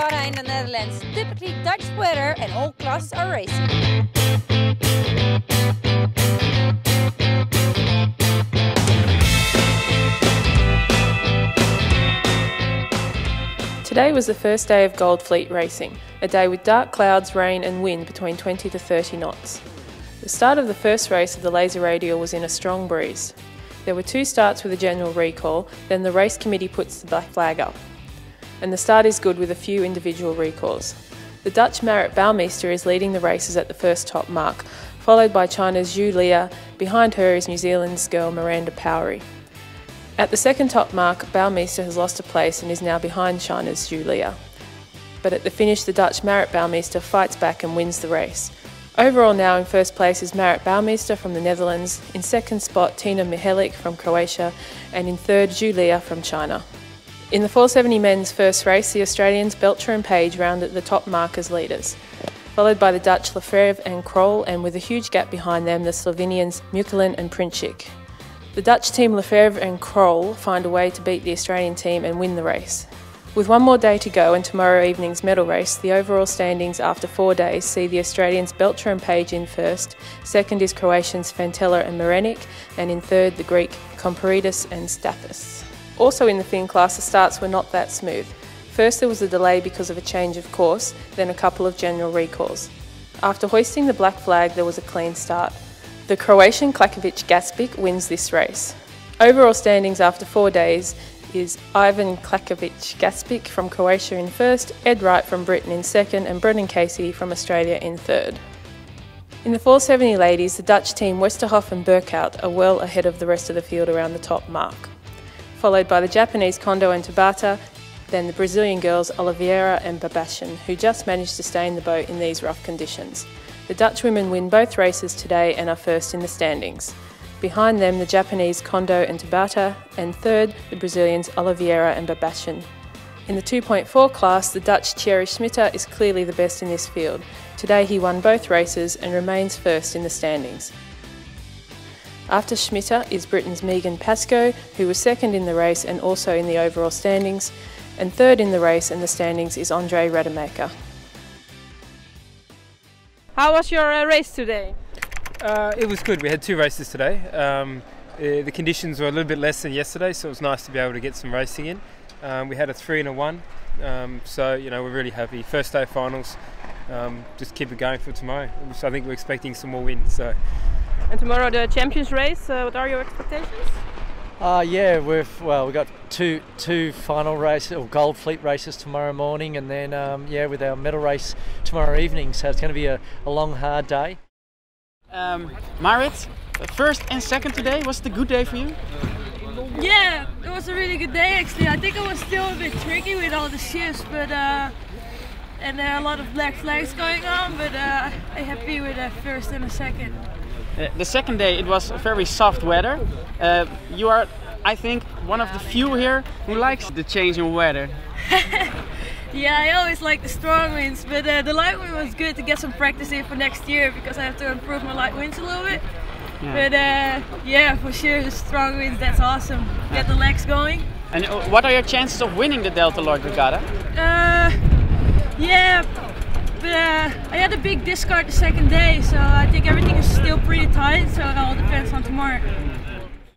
Regatta in the Netherlands. Typically Dutch weather and all classes are racing. Today was the first day of Gold Fleet racing, a day with dark clouds, rain and wind between 20 to 30 knots. The start of the first race of the Laser Radial was in a strong breeze. There were 2 starts with a general recall, then the race committee puts the black flag up. And the start is good with a few individual recalls. The Dutch Marit Bouwmeester is leading the races at the first top mark, followed by China's Zhu Lia. Behind her is New Zealand's girl Miranda Powery. At the second top mark, Bouwmeester has lost a place and is now behind China's Zhu Lia. But at the finish, the Dutch Marit Bouwmeester fights back and wins the race. Overall now in first place is Marit Bouwmeester from the Netherlands, in second spot Tina Mihelic from Croatia, and in third Zhu Lia from China. In the 470 men's first race, the Australians Belcher and Page rounded the top mark as leaders, followed by the Dutch Lefevre and Kroll, and with a huge gap behind them, the Slovenians Mukelen and Princik. The Dutch team Lefevre and Kroll find a way to beat the Australian team and win the race. With one more day to go and tomorrow evening's medal race, the overall standings after 4 days see the Australians Belcher and Page in first, second is Croatians Fantella and Marenic, and in third the Greek Komperidis and Stathis. Also in the Finn class, the starts were not that smooth. First there was a delay because of a change of course, then a couple of general recalls. After hoisting the black flag there was a clean start. The Croatian Klakovic Gaspic wins this race. Overall standings after 4 days is Ivan Klakovic Gaspic from Croatia in first, Ed Wright from Britain in second, and Brendan Casey from Australia in third. In the 470 ladies, the Dutch team Westerhoff and Burkhout are well ahead of the rest of the field around the top mark, followed by the Japanese Kondo and Tabata, then the Brazilian girls Oliveira and Babashin, who just managed to stay in the boat in these rough conditions. The Dutch women win both races today and are first in the standings. Behind them, the Japanese Kondo and Tabata, and third, the Brazilians Oliveira and Babashin. In the 2.4 class, the Dutch Thierry Schmitter is clearly the best in this field. Today he won both races and remains first in the standings. After Schmitter is Britain's Megan Pascoe, who was second in the race and also in the overall standings, and third in the race and the standings is Andre Rademacher. How was your race today? It was good. We had 2 races today. The conditions were a little bit less than yesterday, so it was nice to be able to get some racing in. We had a 3 and a 1, so you know we're really happy. First day of finals, just keep it going for tomorrow. I think we're expecting some more wins. So. And tomorrow the Champions race. What are your expectations? Yeah, we've got two final races or Gold Fleet races tomorrow morning, and then with our medal race tomorrow evening. So it's going to be a long, hard day. Marit, first and second today. Was it a good day for you? Yeah, it was a really good day actually. I think it was still a bit tricky with all the shifts, but and there are a lot of black flags going on. But I'm happy with the first and the second. The second day it was very soft weather. You are, I think, one of the few here who likes the change in weather. Yeah, I always like the strong winds, but the light wind was good to get some practice in for next year because I have to improve my light winds a little bit. Yeah. But yeah, for sure the strong winds, that's awesome. Get the legs going. And what are your chances of winning the Delta Lloyd Regatta? Yeah, but I had a big discard the second day, so I think everything is still pretty tight, so it all depends on tomorrow.